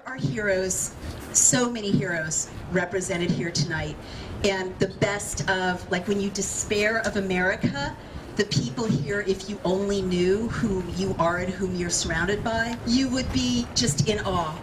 there are heroes, so many heroes represented here tonight. And the best of, like when you despair of America, the people here, if you only knew who you are and whom you're surrounded by, you would be just in awe.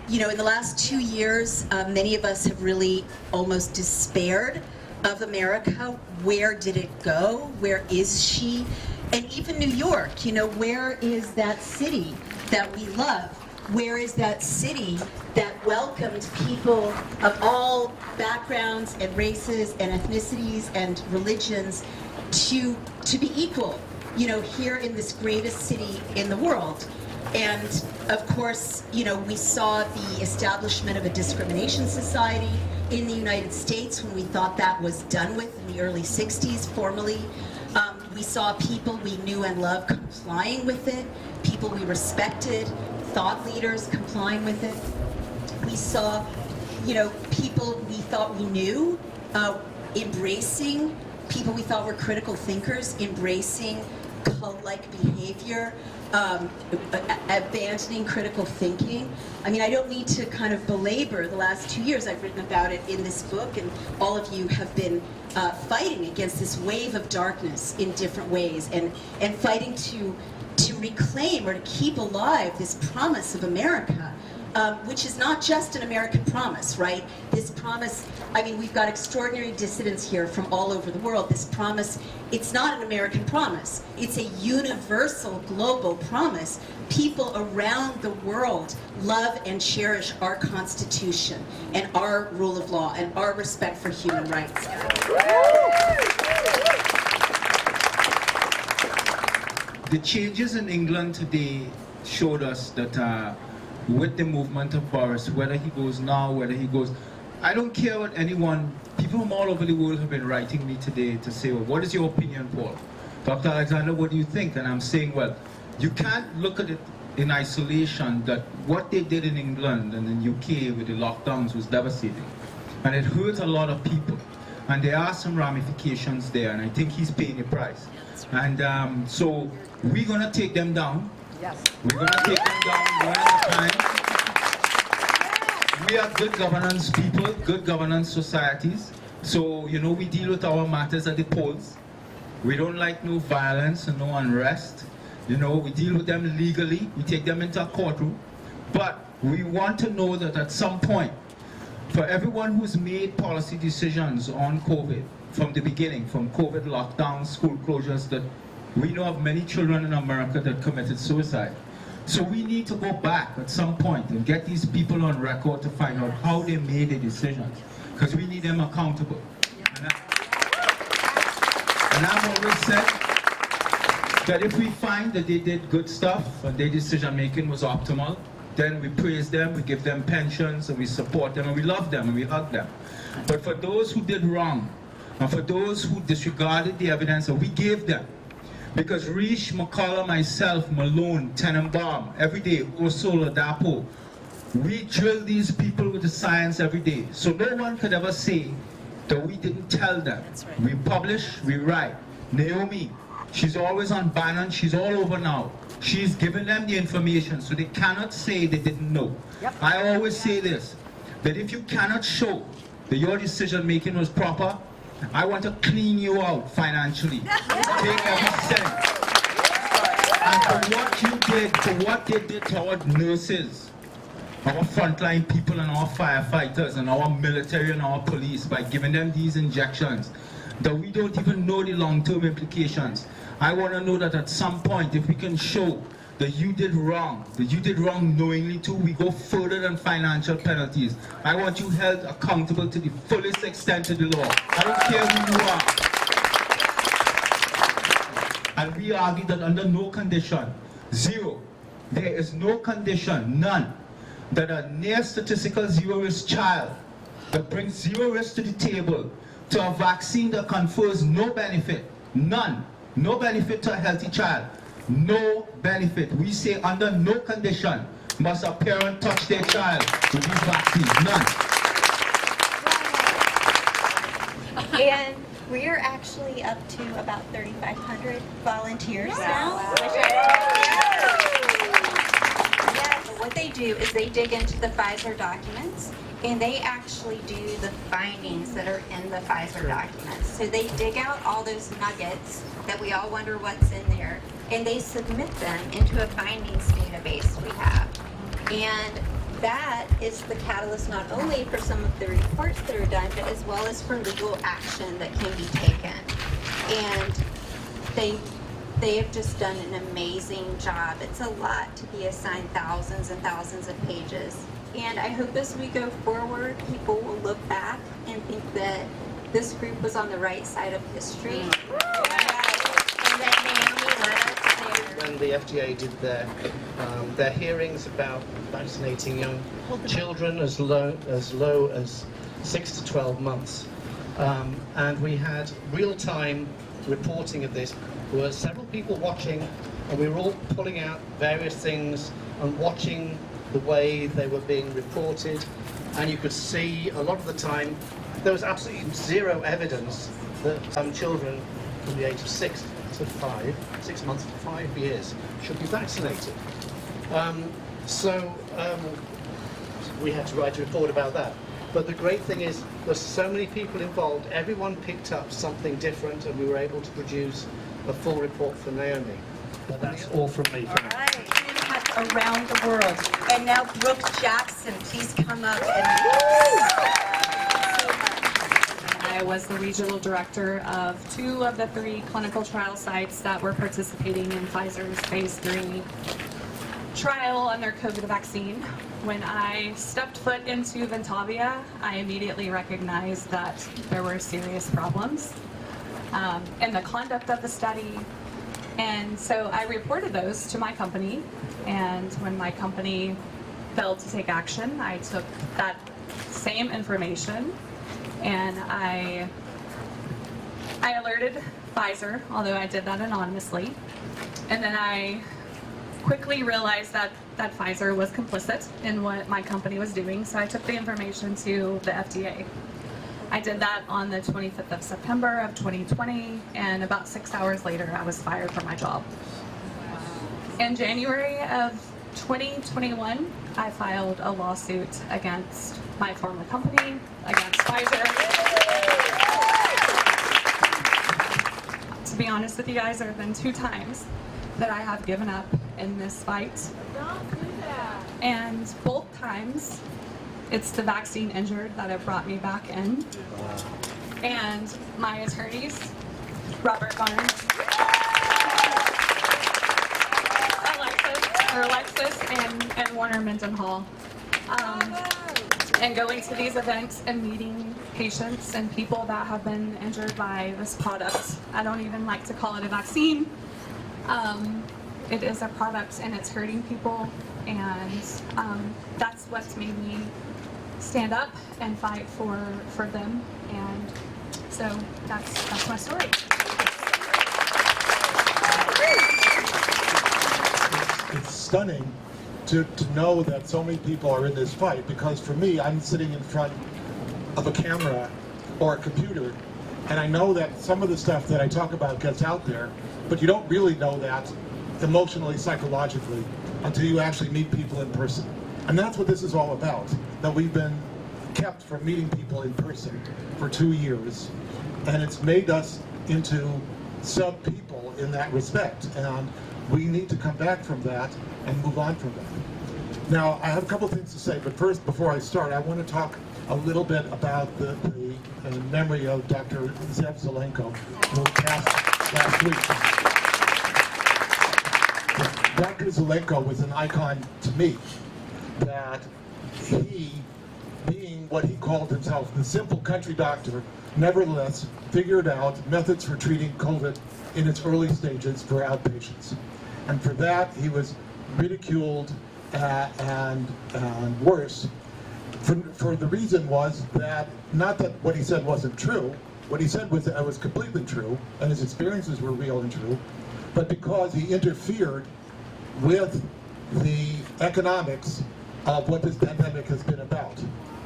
You know, in the last 2 years, many of us have really almost despaired of America. Where did it go? Where is she? And even New York, you know, where is that city that we love? Where is that city that welcomed people of all backgrounds and races and ethnicities and religions to be equal, you know, here in this greatest city in the world? And of course, you know, we saw the establishment of a discrimination society in the United States when we thought that was done with in the early 60s, formally. We saw people we knew and loved complying with it, people we respected, thought leaders complying with it. We saw, you know, people we thought we knew embracing, people we thought were critical thinkers, embracing cult-like behavior, abandoning critical thinking. I mean, I don't need to kind of belabor the last 2 years. I've written about it in this book, and all of you have been fighting against this wave of darkness in different ways, and fighting to reclaim or to keep alive this promise of America, which is not just an American promise, right? This promise, I mean, we've got extraordinary dissidents here from all over the world. This promise, it's not an American promise. It's a universal, global promise. People around the world love and cherish our Constitution and our rule of law and our respect for human rights. The changes in England today showed us that with the movement of Boris, whether he goes now, whether he goes, I don't care what anyone, people from all over the world have been writing me today to say, well, what is your opinion, Paul? Dr. Alexander, what do you think? And I'm saying, well, you can't look at it in isolation, that what they did in England and in UK with the lockdowns was devastating. And it hurt a lot of people. And there are some ramifications there, and I think he's paying a price. And so we're going to take them down. Yes. We're going to take them down one at a time. We are good governance people, good governance societies. So, you know, we deal with our matters at the polls. We don't like no violence and no unrest. You know, we deal with them legally. We take them into a courtroom. But we want to know that at some point, for everyone who's made policy decisions on COVID from the beginning, from COVID lockdowns, school closures, that we know of many children in America that committed suicide. So we need to go back at some point and get these people on record to find out how they made the decisions, because we need them accountable. And I've always said that if we find that they did good stuff and their decision making was optimal, then we praise them, we give them pensions, and we support them, and we love them, and we hug them. But for those who did wrong, and for those who disregarded the evidence that we gave them, because Risch, McCullough, myself, Malone, Tenenbaum, every day, Ursula, Dapo, we drill these people with the science every day. So no one could ever say that we didn't tell them. Right. We publish, we write. Naomi, she's always on Bannon, she's all over now. She's given them the information, so they cannot say they didn't know. Yep. I always say this, that if you cannot show that your decision making was proper, I want to clean you out financially. Take every cent. And for what you did, for what they did to our nurses, our frontline people and our firefighters and our military and our police by giving them these injections, that we don't even know the long-term implications. I want to know that at some point, if we can show that you did wrong knowingly too, we go further than financial penalties. I want you held accountable to the fullest extent of the law. I don't care who you are. And we argue that under no condition, zero, there is no condition, none, that a near statistical zero-risk child that brings zero risk to the table to a vaccine that confers no benefit, none, no benefit to a healthy child, no benefit. We say under no condition must a parent touch their child with these vaccines, none. And we are actually up to about 3,500 volunteers now. Wow. Which yes, What they do is they dig into the Pfizer documents and they actually do the findings that are in the Pfizer documents. So they dig out all those nuggets that we all wonder what's in there, and they submit them into a findings database we have. And that is the catalyst not only for some of the reports that are done, but as well as for legal action that can be taken. And they have just done an amazing job. It's a lot to be assigned thousands and thousands of pages. And I hope as we go forward, people will look back and think that this group was on the right side of history. And that Naomi led us there. When the FDA did their hearings about vaccinating young children as low as 6 to 12 months. And we had real-time reporting of this. There were several people watching, and we were all pulling out various things and watching the way they were being reported. And you could see a lot of the time there was absolutely zero evidence that some children from the age of 6 months to 5 years should be vaccinated. We had to write a report about that. But the great thing is there's so many people involved, everyone picked up something different, and we were able to produce a full report for Naomi. But that's all from me. All right. Impact around the world. And now Brook Jackson, please come up and I was the regional director of 2 of the 3 clinical trial sites that were participating in Pfizer's phase 3 trial on their COVID vaccine. When I stepped foot into Ventavia, I immediately recognized that there were serious problems in the conduct of the study. And so I reported those to my company. And when my company failed to take action, I took that same information and I alerted Pfizer, although I did that anonymously. And then I quickly realized that Pfizer was complicit in what my company was doing, so I took the information to the FDA. I did that on the 25th of September of 2020, and about 6 hours later, I was fired from my job. In January of 2021, I filed a lawsuit against my former company, against Pfizer. To be honest with you guys, there have been 2 times that I have given up in this fight. Don't do that. And both times, it's the vaccine injured that have brought me back in. And my attorneys, Robert Barnes, Alexis, and Warner Mendenhall. And going to these events and meeting patients and people that have been injured by this product. I don't even like to call it a vaccine. It is a product and it's hurting people, and that's what's made me stand up and fight for them, and so that's my story. It's stunning to know that so many people are in this fight, because for me, I'm sitting in front of a camera or a computer, and I know that some of the stuff that I talk about gets out there, but you don't really know that emotionally, psychologically, until you actually meet people in person. And that's what this is all about, that we've been kept from meeting people in person for 2 years, and it's made us into sub-people in that respect, and we need to come back from that and move on from that. Now, I have a couple things to say, but first, before I start, I want to talk a little bit about the memory of Dr. Zev Zelenko, who passed last week. Dr. Zelenko was an icon to me, that he, being what he called himself, the simple country doctor, nevertheless figured out methods for treating COVID in its early stages for outpatients. And for that, he was ridiculed and worse. For the reason was that, not that what he said wasn't true, what he said was that it was completely true, and his experiences were real and true, but because he interfered with the economics of what this pandemic has been about.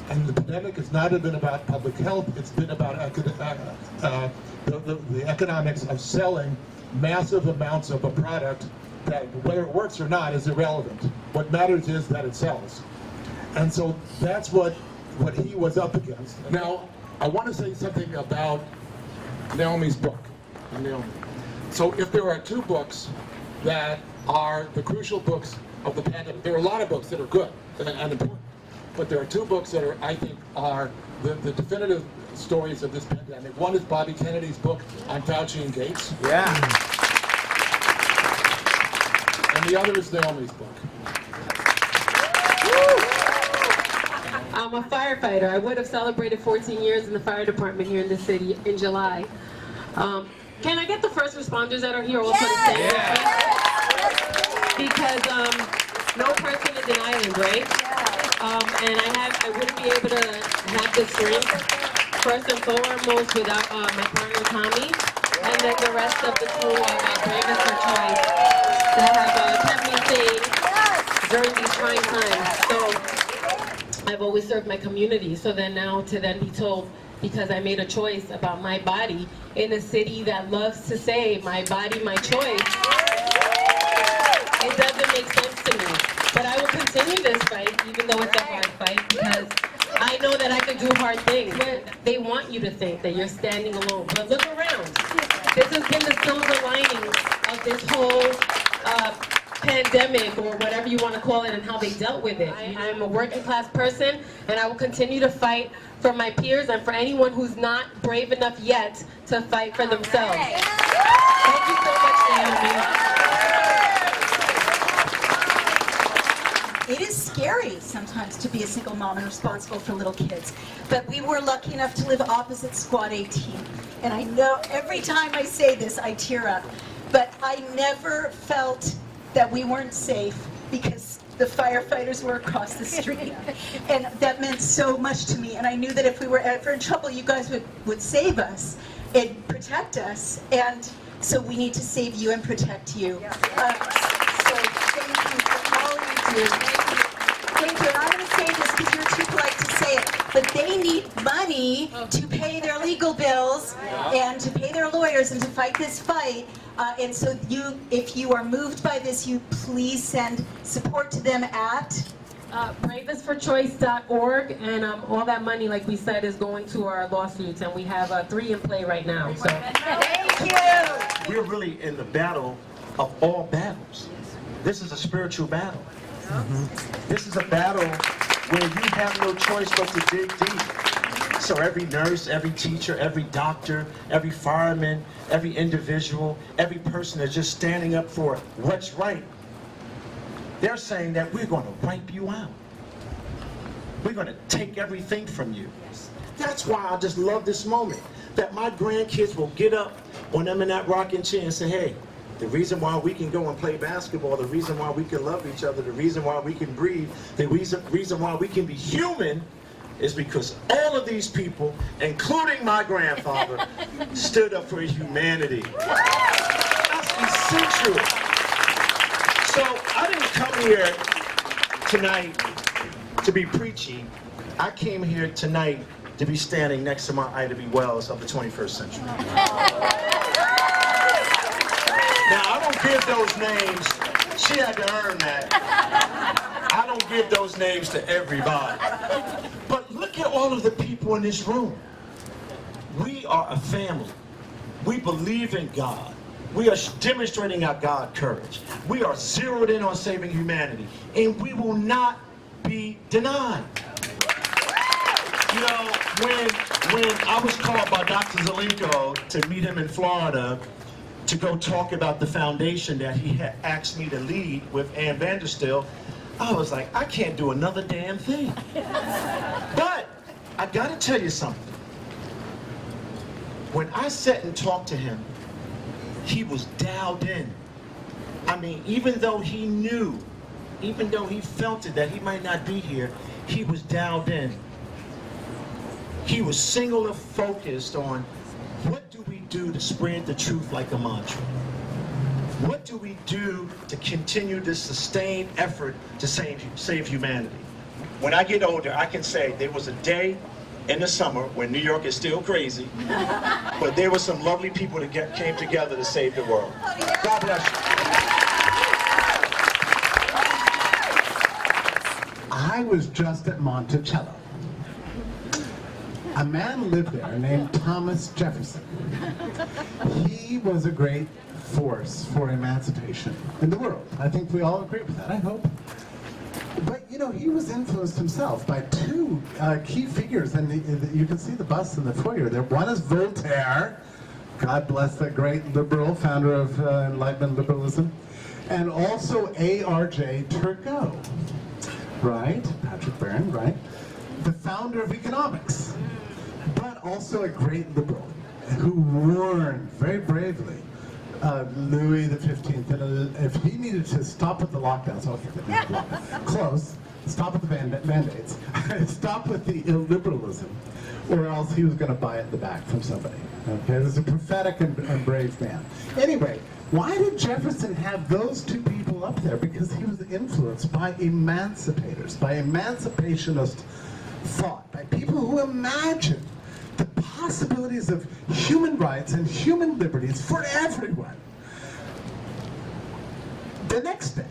And the pandemic has not been about public health, it's been about the economics of selling massive amounts of a product that whether it works or not is irrelevant. What matters is that it sells. And so that's what he was up against. Now, I want to say something about Naomi's book. Naomi. So if there are two books that are the crucial books of the pandemic, there are a lot of books that are good and important, but there are two books that are, I think, are the definitive stories of this pandemic. One is Bobby Kennedy's book on Fauci and Gates. Yeah. And the other is Naomi's book. I'm a firefighter. I would have celebrated 14 years in the fire department here in the city in July. Can I get the first responders that are here also to say because no person is an island, right? And I wouldn't be able to have this drink first and foremost without my partner Tommy, and then the rest of the crew of Bravest for Choice that have kept me sane during these trying times. So I've always served my community. So then now to then be told, because I made a choice about my body in a city that loves to say, my body, my choice, it doesn't make sense to me. But I will continue this fight, even though it's a hard fight, because I know that I can do hard things. They want you to think that you're standing alone. But look around. This has been the silver lining of this whole pandemic, or whatever you want to call it, and how they dealt with it. I'm a working class person, and I will continue to fight for my peers and for anyone who's not brave enough yet to fight for themselves. Thank you so much, Naomi. It is scary sometimes to be a single mom and responsible for little kids. But we were lucky enough to live opposite Squad 18. And I know every time I say this, I tear up. But I never felt that we weren't safe because the firefighters were across the street. And that meant so much to me. And I knew that if we were ever in trouble, you guys would save us and protect us. And so we need to save you and protect you. So thank you for all you do. Thank you. And I'm going to say this because you're too polite to say it, but they need money to pay their legal bills and to pay their lawyers and to fight this fight. And so if you are moved by this, you please send support to them at bravestforchoice.org, and all that money, like we said, is going to our lawsuits, and we have 3 in play right now. So thank you. We're really in the battle of all battles. This is a spiritual battle. This is a battle where you have no choice but to dig deep. So every nurse, every teacher, every doctor, every fireman, every individual, every person that's just standing up for what's right, they're saying that we're going to wipe you out. We're going to take everything from you. That's why I just love this moment, that my grandkids will get up when I'm in that rocking chair and say, hey, the reason why we can go and play basketball, the reason why we can love each other, the reason why we can breathe, the reason why we can be human is because all of these people, including my grandfather, stood up for humanity. That's essential. So I didn't come here tonight to be preachy. I came here tonight to be standing next to my Ida B. Wells of the 21st century. Now, I don't give those names. She had to earn that. I don't give those names to everybody. But look at all of the people in this room. We are a family. We believe in God. We are demonstrating our God courage. We are zeroed in on saving humanity. And we will not be denied. You know, when I was called by Dr. Zelenko to meet him in Florida to go talk about the foundation that he had asked me to lead with Ann Vanderstill, I was like, I can't do another damn thing. But I gotta tell you something. When I sat and talked to him, he was dialed in. I mean, even though he knew, even though he felt it that he might not be here, he was dialed in. He was singular focused on what do we do to spread the truth like a mantra? What do we do to continue this sustained effort to save humanity? When I get older, I can say there was a day in the summer when New York is still crazy, but there were some lovely people that came together to save the world. God bless you. was just at Monticello. A man lived there named Thomas Jefferson. He was a great force for emancipation in the world. I think we all agree with that, I hope. But, you know, he was influenced himself by two key figures, and you can see the bust in the foyer there. One is Voltaire, God bless that great liberal, founder of Enlightenment liberalism, and also A.R.J. Turgot, right? Patrick Barron, right? The founder of economics, but also a great liberal who warned very bravely Louis XV, and if he needed to stop with the lockdowns, close, stop with the mandates, stop with the illiberalism, or else he was going to buy it in the back from somebody. Okay, this is a prophetic and brave man. Anyway, why did Jefferson have those two people up there? Because he was influenced by emancipators, by emancipationist thought, by people who imagined the possibilities of human rights and human liberties for everyone. The next day,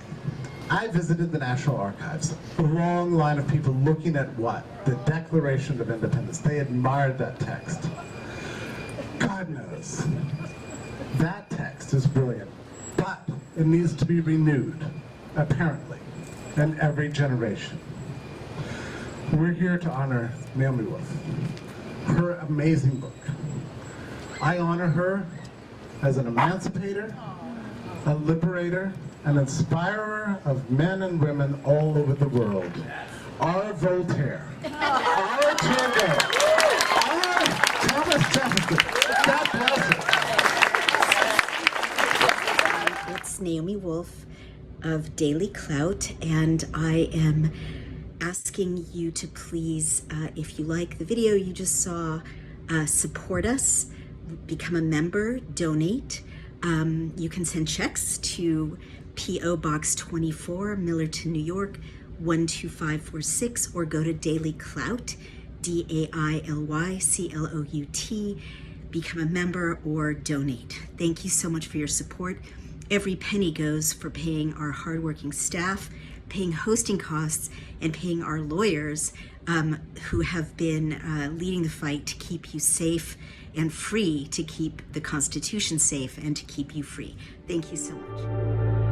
I visited the National Archives. A long line of people looking at what? The Declaration of Independence. They admired that text. God knows, that text is brilliant, but it needs to be renewed, apparently, in every generation. We're here to honor Naomi Wolf, her amazing book. I honor her as an emancipator, a liberator, an inspirer of men and women all over the world. Our Voltaire, our Turgot, our Thomas Jefferson. God bless her. It's Naomi Wolf of Daily Clout, and I am asking you to please, if you like the video you just saw, support us, become a member, donate. You can send checks to P.O. Box 24, Millerton, New York, 12546, or go to Daily Clout, DAILYCLOUT, become a member or donate. Thank you so much for your support. Every penny goes for paying our hardworking staff, paying hosting costs, and paying our lawyers who have been leading the fight to keep you safe and free, to keep the Constitution safe and to keep you free. Thank you so much.